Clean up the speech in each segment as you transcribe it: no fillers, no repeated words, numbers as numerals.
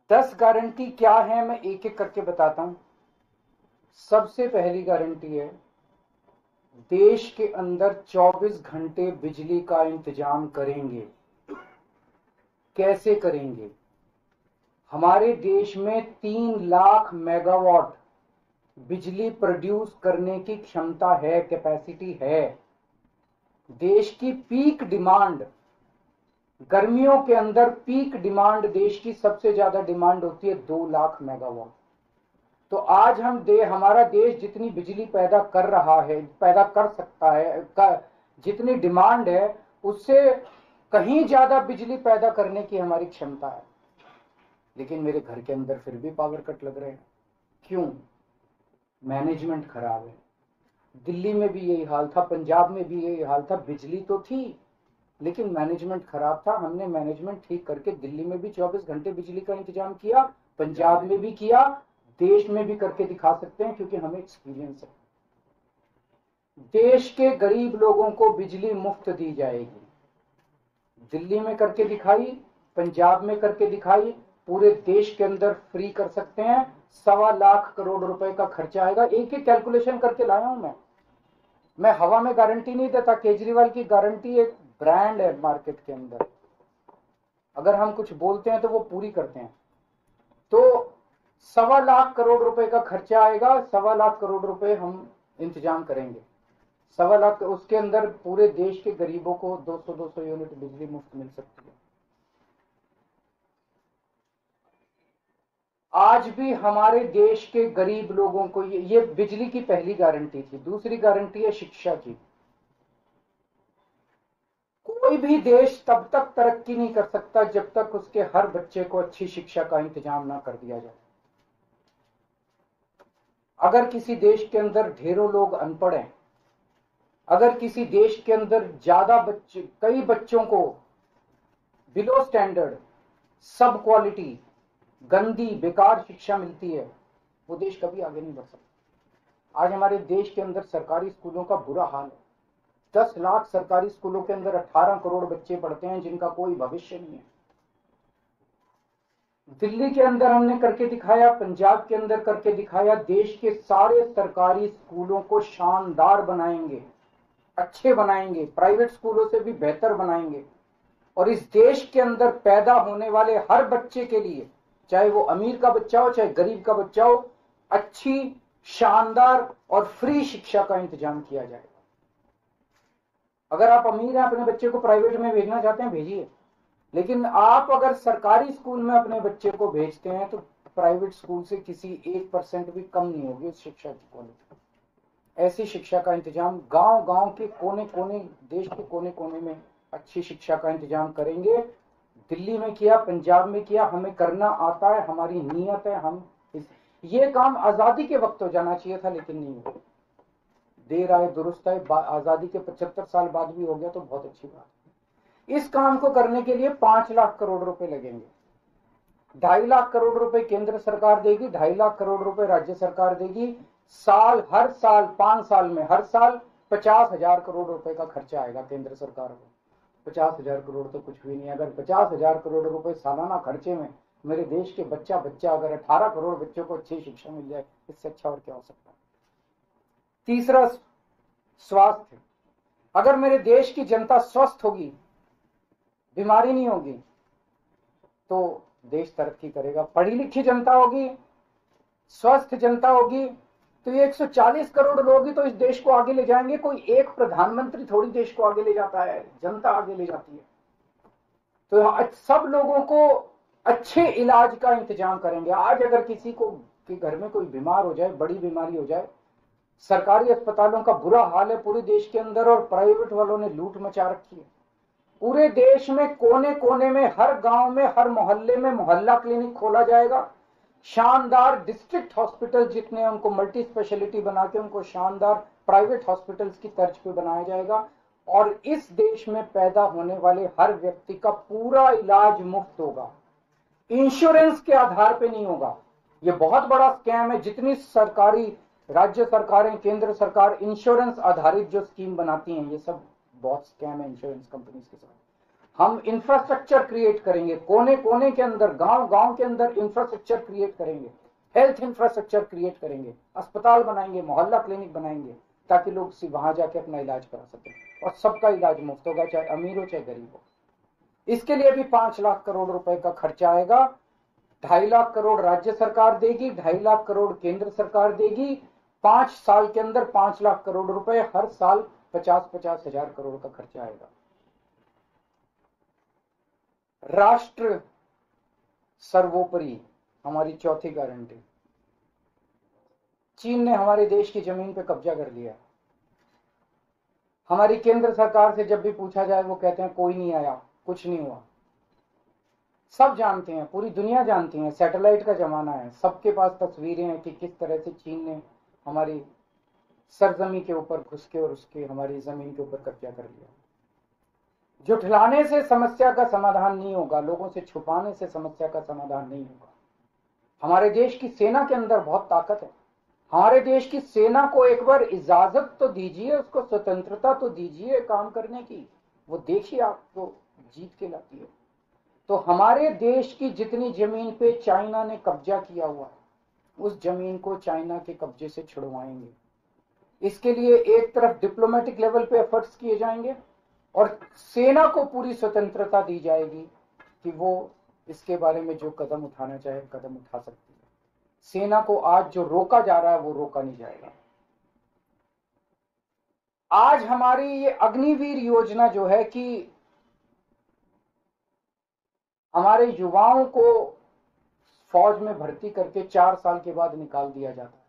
10 guarantee क्या है, मैं एक एक करके बताता हूं। सबसे पहली गारंटी है, देश के अंदर 24 घंटे बिजली का इंतजाम करेंगे। कैसे करेंगे? हमारे देश में 3 लाख मेगावाट बिजली प्रोड्यूस करने की क्षमता है, कैपेसिटी है। देश की पीक डिमांड, गर्मियों के अंदर पीक डिमांड देश की सबसे ज्यादा डिमांड होती है 2 लाख मेगावाट। तो आज हमारा देश जितनी बिजली पैदा कर रहा है, पैदा कर सकता है, जितनी डिमांड है उससे कहीं ज्यादा बिजली पैदा करने की हमारी क्षमता है। लेकिन मेरे घर के अंदर फिर भी पावर कट लग रहे हैं। क्यों? मैनेजमेंट खराब है। दिल्ली में भी यही हाल था, पंजाब में भी यही हाल था। बिजली तो थी लेकिन मैनेजमेंट खराब था। हमने मैनेजमेंट ठीक करके दिल्ली में भी 24 घंटे बिजली का इंतजाम किया, पंजाब में भी किया, देश में भी करके दिखा सकते हैं क्योंकि हमें एक्सपीरियंस है। देश के गरीब लोगों को बिजली मुफ्त दी जाएगी। दिल्ली में करके दिखाई, पंजाब में करके दिखाई, पूरे देश के अंदर फ्री कर सकते हैं। 1.25 लाख करोड़ रुपए का खर्चा आएगा। एक ही कैलकुलेशन करके लाया हूं मैं हवा में गारंटी नहीं देता। केजरीवाल की गारंटी एक ब्रांड है मार्केट के अंदर। अगर हम कुछ बोलते हैं तो वो पूरी करते हैं। तो 1.25 लाख करोड़ रुपए का खर्चा आएगा। 1.25 लाख करोड़ रुपए हम इंतजाम करेंगे। 1.25 लाख, उसके अंदर पूरे देश के गरीबों को 200 यूनिट बिजली मुफ्त मिल सकती है। आज भी हमारे देश के गरीब लोगों को ये बिजली की पहली गारंटी थी। दूसरी गारंटी है शिक्षा की। कोई भी देश तब तक तरक्की नहीं कर सकता जब तक उसके हर बच्चे को अच्छी शिक्षा का इंतजाम ना कर दिया जाए। अगर किसी देश के अंदर ढेरों लोग अनपढ़ हैं, अगर किसी देश के अंदर ज्यादा बच्चे, कई बच्चों को बिलो स्टैंडर्ड, सब क्वालिटी, गंदी बेकार शिक्षा मिलती है, वो देश कभी आगे नहीं बढ़ सकता। आज हमारे देश के अंदर सरकारी स्कूलों का बुरा हाल है। 10 लाख सरकारी स्कूलों के अंदर 18 करोड़ बच्चे पढ़ते हैं जिनका कोई भविष्य नहीं है। दिल्ली के अंदर हमने करके दिखाया, पंजाब के अंदर करके दिखाया। देश के सारे सरकारी स्कूलों को शानदार बनाएंगे, अच्छे बनाएंगे, प्राइवेट स्कूलों से भी बेहतर बनाएंगे। और इस देश के अंदर पैदा होने वाले हर बच्चे के लिए, चाहे वो अमीर का बच्चा हो चाहे गरीब का बच्चा हो, अच्छी, शानदार और फ्री शिक्षा का इंतजाम किया जाएगा। अगर आप अमीर हैं, अपने बच्चे को प्राइवेट में भेजना चाहते हैं, भेजिए। लेकिन आप अगर सरकारी स्कूल में अपने बच्चे को भेजते हैं तो प्राइवेट स्कूल से किसी 1% भी कम नहीं होगी उस शिक्षा की क्वालिटी। ऐसी शिक्षा का इंतजाम गांव गांव के कोने कोने, देश के कोने कोने में अच्छी शिक्षा का इंतजाम करेंगे। दिल्ली में किया, पंजाब में किया, हमें करना आता है, हमारी नीयत है। ये काम आजादी के वक्त हो जाना चाहिए था लेकिन नहीं हुआ। देर आए दुरुस्त आए, आजादी के 75 साल बाद भी हो गया तो बहुत अच्छी बात है। इस काम को करने के लिए 5 लाख करोड़ रुपए लगेंगे। 2.5 लाख करोड़ रुपए केंद्र सरकार देगी, 2.5 लाख करोड़ रुपए राज्य सरकार देगी। हर साल 5 साल में हर साल 50,000 करोड़ रुपए का खर्चा आएगा केंद्र सरकार को। 50,000 करोड़ तो कुछ भी नहीं। अगर 50,000 करोड़ रुपए सालाना खर्चे में मेरे देश के बच्चा अगर 18 करोड़ बच्चों को अच्छी शिक्षा मिल जाए, इससे अच्छा और क्या हो सकता है। तीसरा, स्वास्थ्य। अगर मेरे देश की जनता स्वस्थ होगी, बीमारी नहीं होगी, तो देश तरक्की करेगा। पढ़ी लिखी जनता होगी, स्वस्थ जनता होगी, तो ये 140 करोड़ लोग ही तो इस देश को आगे ले जाएंगे। कोई एक प्रधानमंत्री थोड़ी देश को आगे ले जाता है, जनता आगे ले जाती है। तो सब लोगों को अच्छे इलाज का इंतजाम करेंगे। आज अगर किसी को के घर में कोई बीमार हो जाए, बड़ी बीमारी हो जाए, सरकारी अस्पतालों का बुरा हाल है पूरे देश के अंदर और प्राइवेट वालों ने लूट मचा रखी है। पूरे देश में कोने कोने में, हर गांव में, हर मोहल्ले में मोहल्ला क्लिनिक खोला जाएगा। शानदार डिस्ट्रिक्ट हॉस्पिटल जितने, उनको मल्टी स्पेशलिटी बना के उनको शानदार प्राइवेट हॉस्पिटल्स की तर्ज पे बनाया जाएगा। और इस देश में पैदा होने वाले हर व्यक्ति का पूरा इलाज मुफ्त होगा, इंश्योरेंस के आधार पे नहीं होगा। ये बहुत बड़ा स्कैम है। जितनी सरकारी, राज्य सरकारें, केंद्र सरकार इंश्योरेंस आधारित जो स्कीम बनाती हैं, ये सब बहुत स्कैम है इंश्योरेंस कंपनीज के साथ। हम इंफ्रास्ट्रक्चर क्रिएट करेंगे, कोने कोने के अंदर, गांव गांव के अंदर इंफ्रास्ट्रक्चर क्रिएट करेंगे, हेल्थ इंफ्रास्ट्रक्चर क्रिएट करेंगे, अस्पताल बनाएंगे, मोहल्ला क्लिनिक बनाएंगे, ताकि लोग वहां जाके अपना इलाज करा सकें और सबका इलाज मुफ्त होगा, चाहे अमीर हो चाहे गरीब हो। इसके लिए भी 5 लाख करोड़ रुपए का खर्चा आएगा। 2.5 लाख करोड़ राज्य सरकार देगी, 2.5 लाख करोड़ केंद्र सरकार देगी। 5 साल के अंदर 5 लाख करोड़ रुपए, हर साल 50-50 हजार करोड़ का खर्चा आएगा। राष्ट्र सर्वोपरि हमारी चौथी गारंटी। चीन ने हमारे देश की जमीन पे कब्जा कर लिया। हमारी केंद्र सरकार से जब भी पूछा जाए वो कहते हैं कोई नहीं आया, कुछ नहीं हुआ। सब जानते हैं, पूरी दुनिया जानती है, सैटेलाइट का जमाना है, सबके पास तस्वीरें हैं कि किस तरह से चीन ने हमारी सरजमी के ऊपर घुस के और उसके हमारी जमीन के ऊपर कब्जा कर लिया। जुठलाने से समस्या का समाधान नहीं होगा, लोगों से छुपाने से समस्या का समाधान नहीं होगा। हमारे देश की सेना के अंदर बहुत ताकत है। हमारे देश की सेना को एक बार इजाजत तो दीजिए, उसको स्वतंत्रता तो दीजिए काम करने की, वो देखिए आपको जीत के लाती है। तो हमारे देश की जितनी जमीन पे चाइना ने कब्जा किया हुआ है, उस जमीन को चाइना के कब्जे से छुड़वाएंगे। इसके लिए एक तरफ डिप्लोमेटिक लेवल पे एफर्ट्स किए जाएंगे और सेना को पूरी स्वतंत्रता दी जाएगी कि वो इसके बारे में जो कदम उठाना चाहे कदम उठा सकती है। सेना को आज जो रोका जा रहा है वो रोका नहीं जाएगा। आज हमारी ये अग्निवीर योजना जो है कि हमारे युवाओं को फौज में भर्ती करके 4 साल के बाद निकाल दिया जाता है।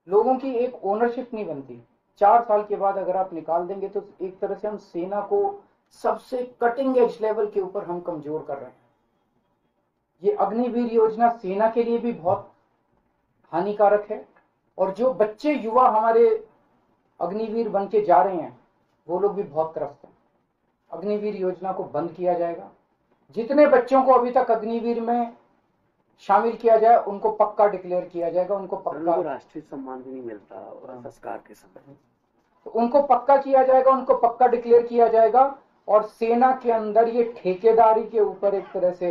लोगों की एक ओनरशिप नहीं बनती। 4 साल के बाद अगर आप निकाल देंगे तो एक तरह से हम सेना को सबसे कटिंग एज लेवल के ऊपर हम कमजोर कर रहे हैं। ये अग्निवीर योजना सेना के लिए भी बहुत हानिकारक है और जो बच्चे युवा हमारे अग्निवीर बन के जा रहे हैं वो लोग भी बहुत त्रस्त हैं। अग्निवीर योजना को बंद किया जाएगा। जितने बच्चों को अभी तक अग्निवीर में शामिल किया जाए उनको पक्का डिक्लेयर किया जाएगा, उनको पक्का राष्ट्रीय सम्मान भी नहीं मिलता संस्कार के समय, तो उनको पक्का किया जाएगा, उनको पक्का डिक्लेयर किया जाएगा। और सेना के अंदर ये ठेकेदारी के ऊपर एक तरह से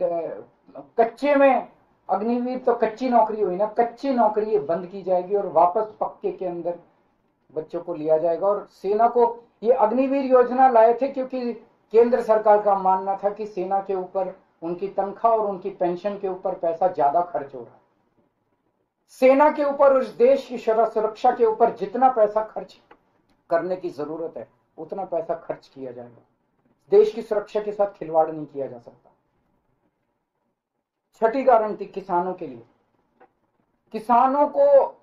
कच्चे में अग्निवीर तो कच्ची नौकरी हुई ना, कच्ची नौकरी ये बंद की जाएगी और वापस पक्के के अंदर बच्चों को लिया जाएगा। और सेना को ये अग्निवीर योजना लाए थे क्योंकि केंद्र सरकार का मानना था कि सेना के ऊपर उनकी तनख्वाह और उनकी पेंशन के ऊपर पैसा ज्यादा खर्च हो रहा है। सेना के ऊपर, उस देश की सुरक्षा के ऊपर जितना पैसा खर्च करने की जरूरत है उतना पैसा खर्च किया जाएगा। देश की सुरक्षा के साथ खिलवाड़ नहीं किया जा सकता। छठी गारंटी किसानों के लिए। किसानों को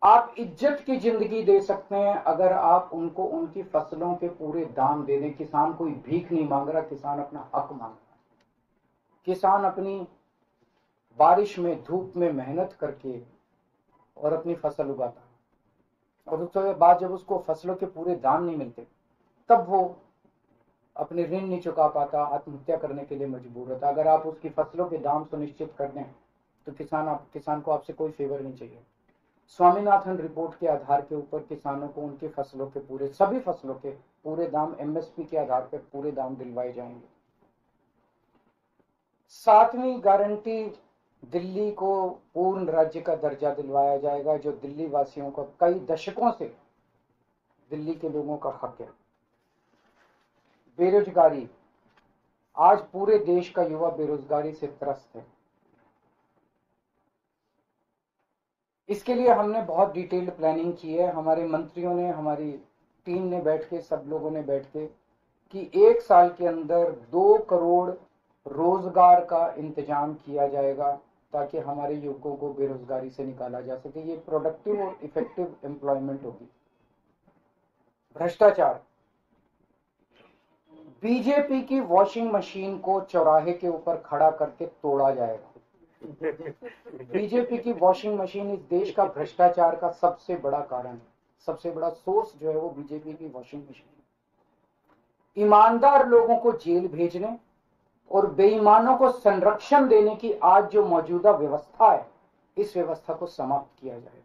आप इज्जत की जिंदगी दे सकते हैं अगर आप उनको उनकी फसलों के पूरे दाम दे दें। किसान कोई भीख नहीं मांग रहा, किसान अपना हक मांग रहा है। किसान अपनी बारिश में धूप में मेहनत करके और अपनी फसल उगाता है और उसके बाद जब उसको फसलों के पूरे दाम नहीं मिलते तब वो अपने ऋण नहीं चुका पाता, आत्महत्या करने के लिए मजबूर होता। अगर आप उसकी फसलों के दाम सुनिश्चित कर दें तो किसान को आपसे कोई फेवर नहीं चाहिए। स्वामीनाथन रिपोर्ट के आधार के ऊपर किसानों को उनकी फसलों के पूरे, सभी फसलों के पूरे दाम एमएसपी के आधार पर पूरे दाम दिलवाए जाएंगे। 7वीं गारंटी, दिल्ली को पूर्ण राज्य का दर्जा दिलवाया जाएगा, जो दिल्ली वासियों का कई दशकों से दिल्ली के लोगों का हक है। बेरोजगारी, आज पूरे देश का युवा बेरोजगारी से त्रस्त है। इसके लिए हमने बहुत डिटेल्ड प्लानिंग की है। हमारे मंत्रियों ने, हमारी टीम ने बैठ के, सब लोगों ने बैठ के कि 1 साल के अंदर 2 करोड़ रोजगार का इंतजाम किया जाएगा ताकि हमारे युवकों को बेरोजगारी से निकाला जा सके। ये प्रोडक्टिव और इफेक्टिव एम्प्लॉयमेंट होगी। भ्रष्टाचार, बीजेपी की वॉशिंग मशीन को चौराहे के ऊपर खड़ा करके तोड़ा जाएगा। बीजेपी की वॉशिंग मशीन इस देश का भ्रष्टाचार का सबसे बड़ा कारण है। सबसे बड़ा सोर्स जो है वो बीजेपी की वॉशिंग मशीन। ईमानदार लोगों को जेल भेजने और बेईमानों को संरक्षण देने की आज जो मौजूदा व्यवस्था है, इस व्यवस्था को समाप्त किया जाएगा।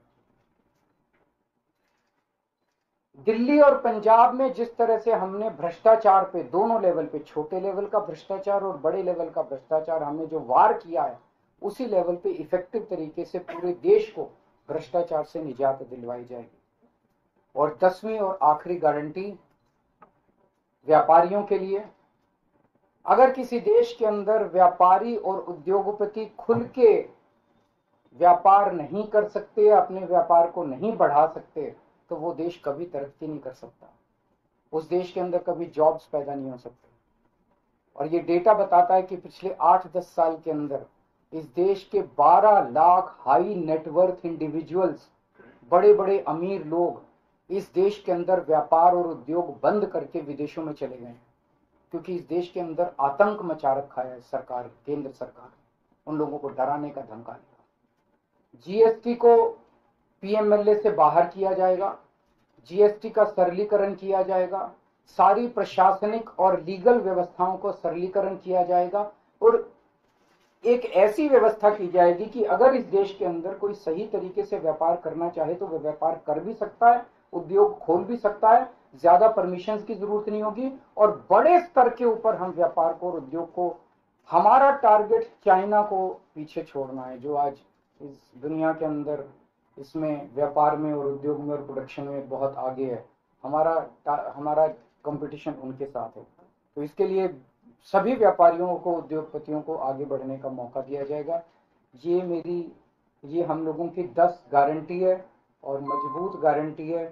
दिल्ली और पंजाब में जिस तरह से हमने भ्रष्टाचार पे दोनों लेवल पे, छोटे लेवल का भ्रष्टाचार और बड़े लेवल का भ्रष्टाचार, हमने जो वार किया है, उसी लेवल पे इफेक्टिव तरीके से पूरे देश को भ्रष्टाचार से निजात दिलवाई जाएगी। और 10वीं और आखिरी गारंटी व्यापारियों के लिए, अगर किसी देश के अंदर व्यापारी और उद्योगपति खुल के व्यापार नहीं कर सकते, अपने व्यापार को नहीं बढ़ा सकते, तो वो देश कभी तरक्की नहीं कर सकता, उस देश के अंदर कभी जॉब्स पैदा नहीं हो सकते। और ये डेटा बताता है कि पिछले 8-10 साल के अंदर इस देश के 12 लाख हाई नेटवर्थ इंडिविजुअल्स, बड़े बड़े अमीर लोग इस देश के अंदर व्यापार और उद्योग बंद करके विदेशों में चले गए हैं, क्योंकि इस देश के अंदर आतंक मचा रखा है सरकार, केंद्र सरकार, उन लोगों को डराने का धमका दिया। जीएसटी को पीएमएलए से बाहर किया जाएगा, जीएसटी का सरलीकरण किया जाएगा, सारी प्रशासनिक और लीगल व्यवस्थाओं को सरलीकरण किया जाएगा, और एक ऐसी व्यवस्था की जाएगी कि अगर इस देश के अंदर कोई सही तरीके से व्यापार करना चाहे तो वह व्यापार कर भी सकता है, उद्योग खोल भी सकता है, ज्यादा परमिशन की जरूरत नहीं होगी, और बड़े स्तर के ऊपर हम व्यापार को और उद्योग को, हमारा टारगेट चाइना को पीछे छोड़ना है, जो आज इस दुनिया के अंदर इसमें व्यापार में और उद्योग में और प्रोडक्शन में बहुत आगे है। हमारा कंपटीशन उनके साथ है। तो इसके लिए सभी व्यापारियों को, उद्योगपतियों को आगे बढ़ने का मौका दिया जाएगा। ये हम लोगों की 10 गारंटी है और मजबूत गारंटी है।